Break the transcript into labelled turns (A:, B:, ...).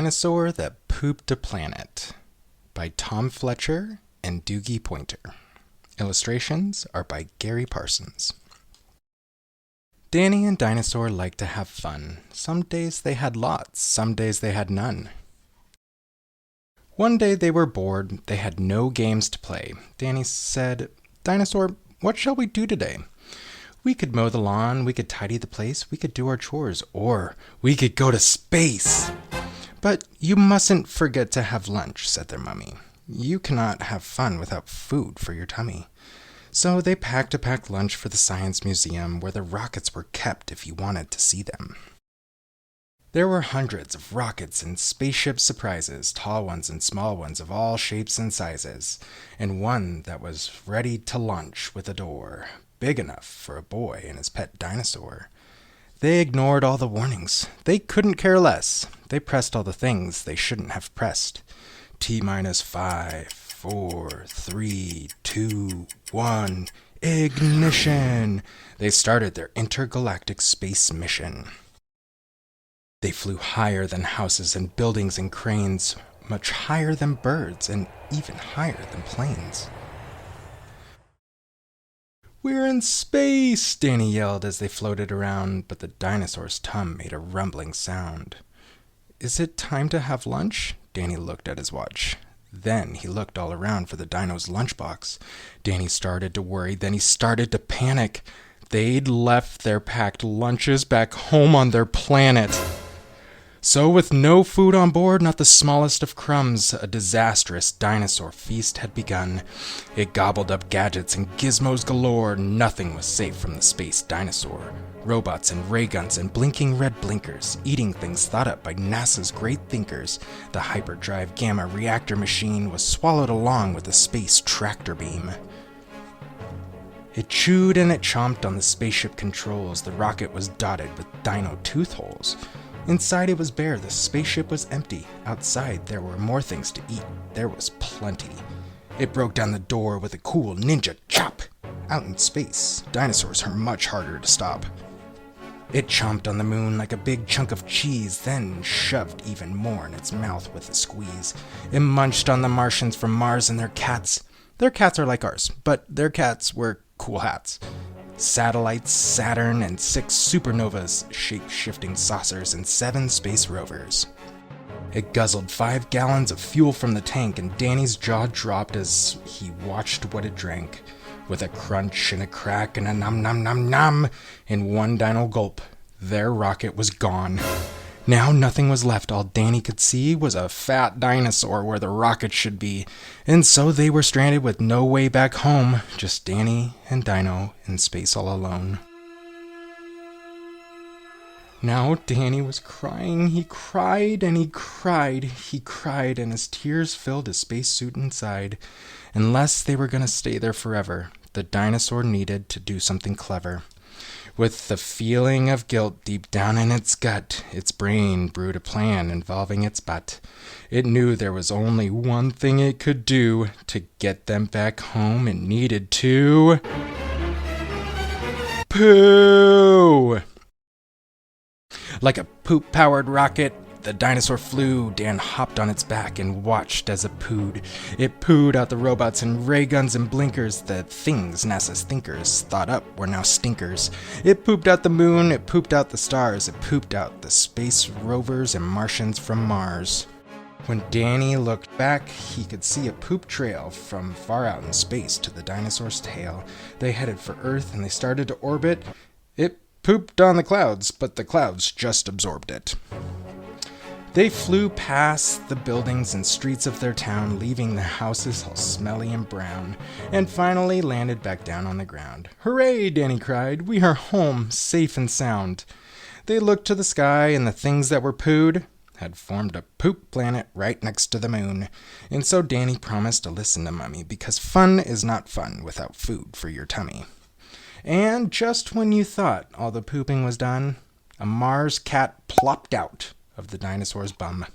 A: Dinosaur That Pooped a Planet by Tom Fletcher and Dougie Poynter. Illustrations are by Gary Parsons. Danny and Dinosaur liked to have fun. Some days they had lots, some days they had none. One day they were bored, they had no games to play. Danny said, "Dinosaur, what shall we do today? We could mow the lawn, we could tidy the place, we could do our chores, or we could go to space." "But you mustn't forget to have lunch," said their mummy. "You cannot have fun without food for your tummy." So they packed a packed lunch for the Science Museum, where the rockets were kept if you wanted to see them. There were hundreds of rockets and spaceship surprises, tall ones and small ones of all shapes and sizes, and one that was ready to launch with a door big enough for a boy and his pet dinosaur. They ignored all the warnings. They couldn't care less. They pressed all the things they shouldn't have pressed. T-minus 5, 4, 3, 2, 1, ignition! They started their intergalactic space mission. They flew higher than houses and buildings and cranes, much higher than birds and even higher than planes. "We're in space!" Danny yelled as they floated around, but the dinosaur's tum made a rumbling sound. "Is it time to have lunch?" Danny looked at his watch. Then he looked all around for the dino's lunchbox. Danny started to worry, then he started to panic. They'd left their packed lunches back home on their planet. So with no food on board, not the smallest of crumbs, a disastrous dinosaur feast had begun. It gobbled up gadgets and gizmos galore. Nothing was safe from the space dinosaur. Robots and ray guns and blinking red blinkers, eating things thought up by NASA's great thinkers. The hyperdrive gamma reactor machine was swallowed along with the space tractor beam. It chewed and it chomped on the spaceship controls. The rocket was dotted with dino tooth holes. Inside it was bare, the spaceship was empty. Outside there were more things to eat. There was plenty. It broke down the door with a cool ninja chop. Out in space, dinosaurs are much harder to stop. It chomped on the moon like a big chunk of cheese, then shoved even more in its mouth with a squeeze. It munched on the Martians from Mars and their cats. Their cats are like ours, but their cats wear cool hats. Satellites, Saturn, and 6 supernovas, shape-shifting saucers, and 7 space rovers. It guzzled 5 gallons of fuel from the tank, and Danny's jaw dropped as he watched what it drank. With a crunch and a crack and a nom-nom-nom-nom, in one dino gulp, their rocket was gone. Now nothing was left. All Danny could see was a fat dinosaur where the rocket should be. And so they were stranded with no way back home. Just Danny and Dino in space all alone. Now Danny was crying. He cried and he cried. He cried and his tears filled his spacesuit inside. Unless they were going to stay there forever, the dinosaur needed to do something clever. With the feeling of guilt deep down in its gut, its brain brewed a plan involving its butt. It knew there was only one thing it could do to get them back home. It needed to poo! Like a poop-powered rocket, the dinosaur flew. Dan hopped on its back and watched as it pooed. It pooed out the robots and ray guns and blinkers. The things NASA's thinkers thought up were now stinkers. It pooped out the moon, it pooped out the stars, it pooped out the space rovers and Martians from Mars. When Danny looked back, he could see a poop trail from far out in space to the dinosaur's tail. They headed for Earth and they started to orbit. It pooped on the clouds, but the clouds just absorbed it. They flew past the buildings and streets of their town, leaving the houses all smelly and brown, and finally landed back down on the ground. "Hooray!" Danny cried. "We are home, safe and sound." They looked to the sky, and the things that were pooed had formed a poop planet right next to the moon. And so Danny promised to listen to Mummy, because fun is not fun without food for your tummy. And just when you thought all the pooping was done, a Mars cat plopped out of the dinosaur's bum.